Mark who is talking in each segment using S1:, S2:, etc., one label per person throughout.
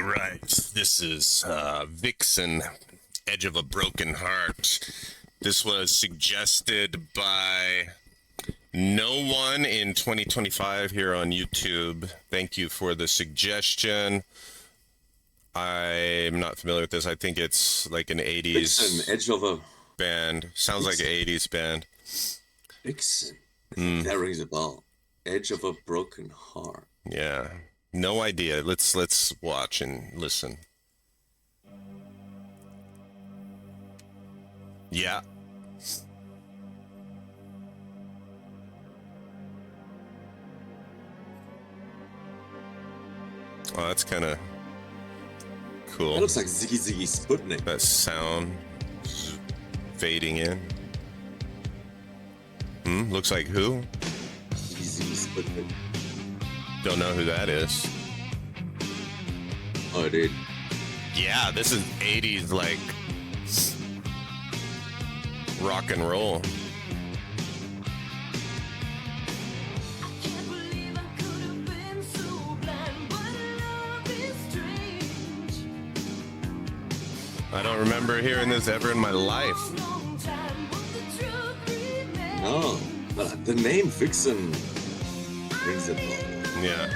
S1: right. This is Vixen, Edge of a Broken Heart. This was suggested by no one in 2025 here on YouTube. Thank you for the suggestion. I'm not familiar with this. I think it's like an 80s
S2: Vixen, Edge of a
S1: band. Sounds like an 80s band.
S2: Vixen. That rings a bell. Edge of a Broken Heart.
S1: Yeah. No idea. Let's watch and listen. Yeah. Oh, that's kind of cool.
S2: It looks like Ziggy Sputnik.
S1: That sound fading in. Looks like who?
S2: Ziggy Sputnik.
S1: Don't know who that is.
S2: Oh, dude.
S1: Yeah, this is 80s, like, rock and roll. I don't remember hearing this ever in my life.
S2: No, but the name Vixen rings a bell.
S1: Yeah.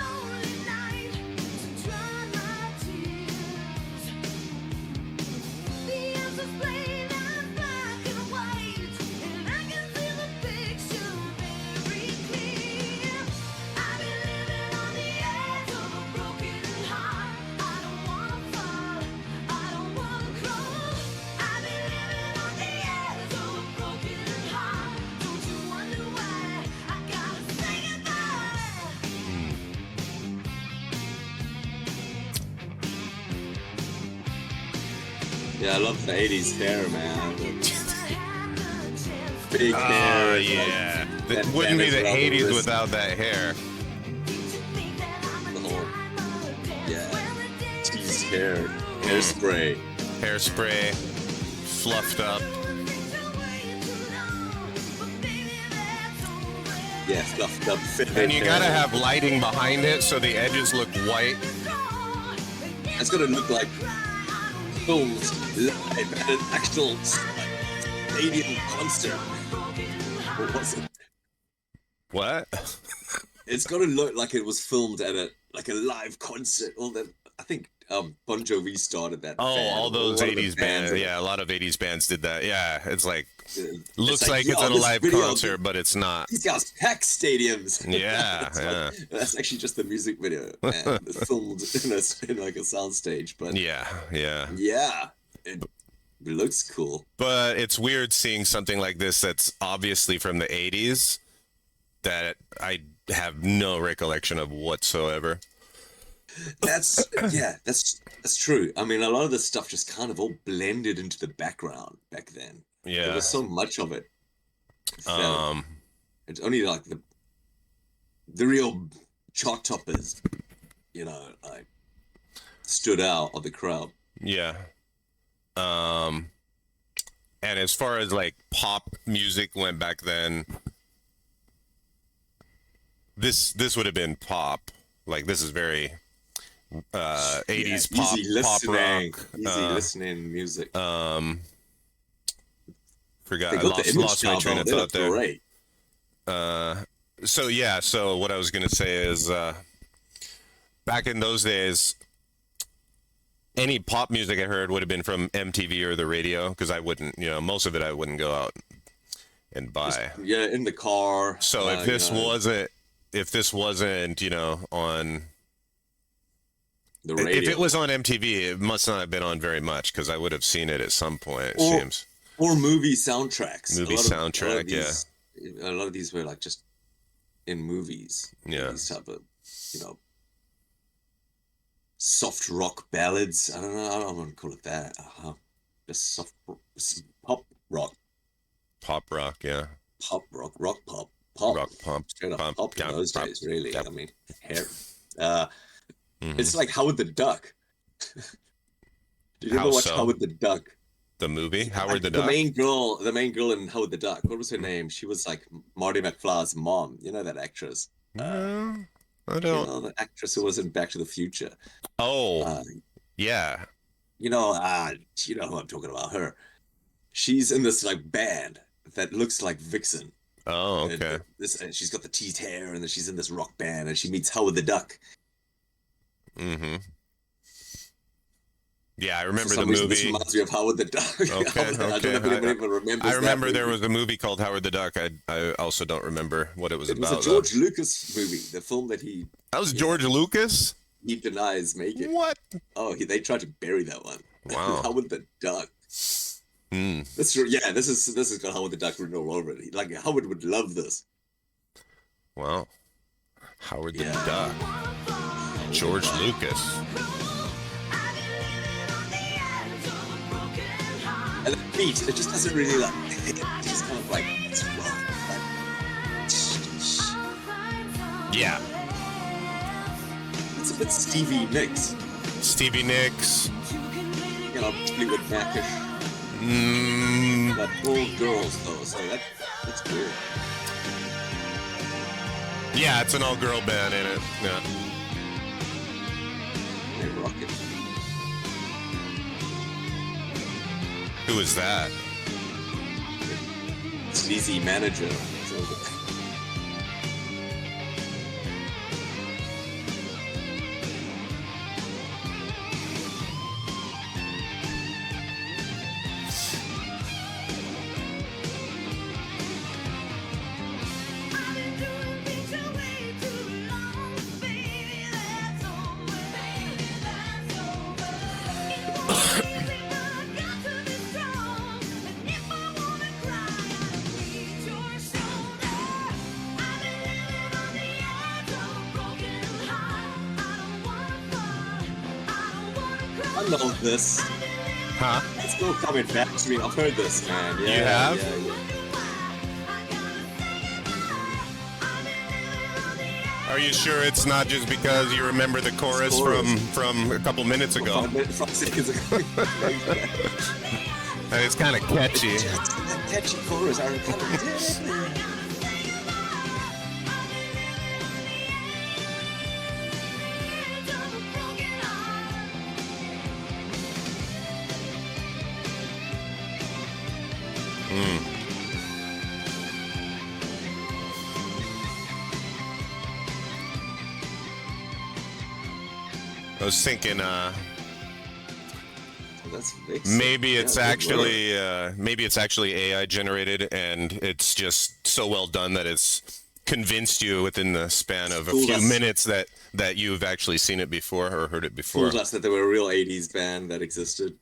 S2: Yeah, I love the 80s hair, man. Big hair.
S1: Yeah. It wouldn't be the 80s without that hair.
S2: Yeah. Teased hair. Hairspray.
S1: Hairspray. Fluffed up.
S2: Yeah, fluffed up.
S1: And you gotta have lighting behind it so the edges look white.
S2: It's gonna look like filmed live at an actual stadium concert. What was it?
S1: What?
S2: It's gonna look like it was filmed at a live concert. All that, I think Bon Jovi started that.
S1: Oh,
S2: band.
S1: all those
S2: A lot of
S1: 80s
S2: the
S1: bands. Yeah, a lot of 80s bands did that. Yeah, it's like looks
S2: like,
S1: like it's
S2: yo,
S1: at a
S2: this
S1: live
S2: video-
S1: concert, but it's not.
S2: These guys pack stadiums.
S1: Yeah,
S2: It's
S1: yeah.
S2: like- that's actually just the music video, and it's filmed in like a soundstage. But
S1: Yeah, yeah.
S2: yeah, it looks cool.
S1: But it's weird seeing something like this that's obviously from the 80s that I have no recollection of whatsoever.
S2: That's that's true. I mean, a lot of this stuff just kind of all blended into the background back then. There
S1: Yeah.
S2: was so much of it. that
S1: Um,
S2: it's only like the real chart toppers, like stood out of the crowd.
S1: yeah. And as far as like pop music went back then, this would have been pop. Like this is very 80s
S2: Yeah,
S1: pop
S2: easy
S1: pop
S2: listening,
S1: rock.
S2: easy listening music.
S1: Forgot
S2: They
S1: I
S2: got the image
S1: lost my
S2: down,
S1: train
S2: though.
S1: of
S2: They
S1: thought
S2: look
S1: there.
S2: great.
S1: So what I was gonna say is back in those days, any pop music I heard would have been from MTV or the radio because I wouldn't, most of it I wouldn't go out and buy.
S2: Yeah, in the car.
S1: So if this wasn't, on
S2: the radio,
S1: if it was on MTV, it must not have been on very much because I would have seen it at some point. It
S2: Or-
S1: seems.
S2: or movie soundtracks.
S1: Movie
S2: A
S1: soundtrack,
S2: lot of these were like just in movies.
S1: Yeah.
S2: These type of, soft rock ballads. I don't know. I don't want to call it that. Just pop rock,
S1: Pop rock, yeah.
S2: pop.
S1: Rock pop.
S2: Straight up
S1: pop,
S2: pop in
S1: pop,
S2: those
S1: pop,
S2: days, really.
S1: pop.
S2: I mean, hair.
S1: Mhm.
S2: It's like Howard the Duck. Did you
S1: How
S2: ever watch
S1: so?
S2: Howard the Duck?
S1: The movie Howard
S2: Like,
S1: the Duck.
S2: main girl in Howard the Duck. What was her name? She was like Marty McFly's mom. You know that actress?
S1: No, I
S2: You
S1: don't.
S2: know, the actress who was in Back to the Future.
S1: Oh,
S2: Uh,
S1: Yeah.
S2: You know, you know who I'm talking about. Her. She's in this like band that looks like Vixen.
S1: Oh,
S2: And
S1: okay.
S2: and she's got the teased hair, and then she's in this rock band, and she meets Howard the Duck.
S1: Mm-hmm. Yeah, I
S2: For
S1: remember the
S2: some reason, this
S1: movie.
S2: reminds me of Howard the Duck.
S1: Okay,
S2: I don't know if
S1: okay.
S2: anyone even remembers
S1: I remember
S2: that
S1: there
S2: movie.
S1: was a movie called Howard the Duck. I also don't remember what it was
S2: It was a
S1: about, though.
S2: George Lucas movie, the film that
S1: That was
S2: you know,
S1: George Lucas?
S2: he denies making.
S1: What?
S2: Oh, they tried to bury that one.
S1: Wow.
S2: Howard the Duck.
S1: Hmm.
S2: This is got Howard the Duck written all over it. Like Howard would love this.
S1: Wow. Howard the
S2: Yeah.
S1: Duck. George Lucas.
S2: And the beat, it just doesn't really like. It's just kind of like it's rough.
S1: Yeah.
S2: It's a bit Stevie Nicks.
S1: Stevie Nicks.
S2: You know, Fleetwood Macish.
S1: Mm,
S2: But all girls though, so that's cool.
S1: yeah, it's an all-girl band, ain't it? Yeah.
S2: They rock it.
S1: Who is that?
S2: Sleazy manager. So I love this.
S1: Huh?
S2: It's still coming back to me. I've heard this, man. Yeah,
S1: You have?
S2: Yeah.
S1: Are you sure it's not just because you remember the chorus
S2: Chorus.
S1: from a couple minutes ago?
S2: 5 seconds ago.
S1: And it's kind of catchy.
S2: That catchy chorus. I remember.
S1: I was thinking,
S2: That's Vixen.
S1: maybe it's
S2: Yeah,
S1: actually AI generated, and it's just so well done that it's convinced you within the span of a
S2: Fooled
S1: few
S2: us.
S1: minutes that you've actually seen it before or heard it before.
S2: Told us that they were a real '80s band that existed.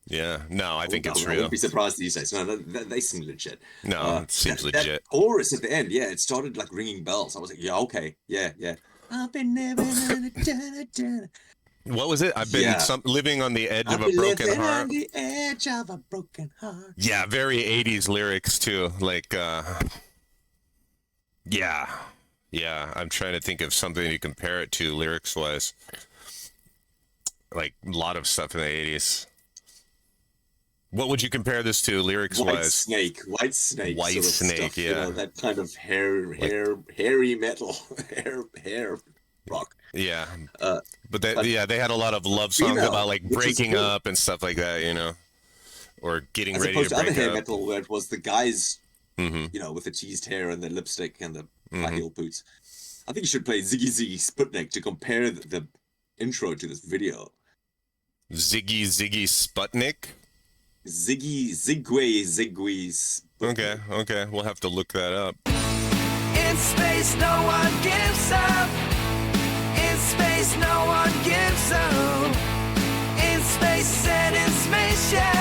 S1: Yeah, no, I think it's
S2: I
S1: real.
S2: wouldn't be surprised these days. No, they seem legit.
S1: No, it seems legit.
S2: That chorus at the end, yeah, it started like ringing bells. I was like, yeah, okay, yeah. I've been living.
S1: What was it? I've been
S2: Yeah.
S1: living on the edge
S2: I've
S1: of a
S2: been
S1: broken
S2: living
S1: heart.
S2: on the edge of a broken heart.
S1: Yeah, very 80s lyrics too. Like, yeah. I'm trying to think of something to compare it to lyrics wise. Like a lot of stuff in the 80s. What would you compare this to lyrics
S2: White
S1: wise?
S2: Snake, White Snake,
S1: White
S2: sort of
S1: Snake,
S2: stuff,
S1: yeah.
S2: You know, that kind of hairy metal, hair rock.
S1: Yeah.
S2: Uh,
S1: But they had a lot of love songs
S2: Female,
S1: about like
S2: which is
S1: breaking
S2: good.
S1: up and stuff like that, you know, or getting
S2: As
S1: ready
S2: opposed
S1: to
S2: to other
S1: break
S2: hair
S1: up.
S2: metal, where it was the guys,
S1: Hmm.
S2: you know, with the teased hair and the lipstick and the high
S1: Mhm.
S2: heel boots. I think you should play Ziggy Ziggy Sputnik to compare the intro to this video.
S1: Ziggy Sputnik.
S2: Ziggy Sputnik.
S1: Okay, we'll have to look that up.
S3: In space, no one gives up. In space, no one gives up. In space and in spaceship.